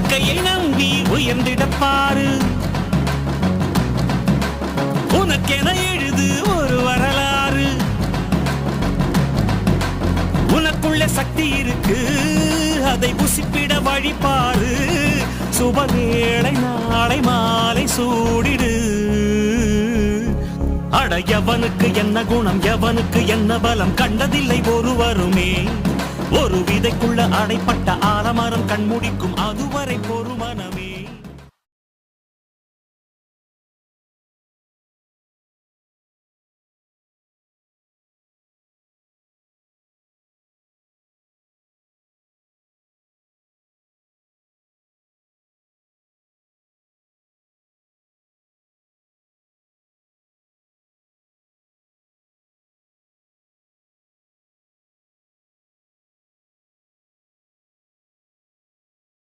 கையை நம்பி உயர்ந்திடப்பாரு உனக்கென எழுது ஒரு வரலாறு உனக்குள்ள சக்தி இருக்கு அதை புசிப்பிட வழிபாரு சுபவேளை நாளை மாலை சூடிடு அட எவனுக்கு என்ன குணம் எவனுக்கு என்ன பலம் கண்டதில்லை ஒருவருமே ஒரு விதைக்குள்ள அடைப்பட்ட ஆலமரம் கண்முடிக்கும் அதுவரை பொறுமனமே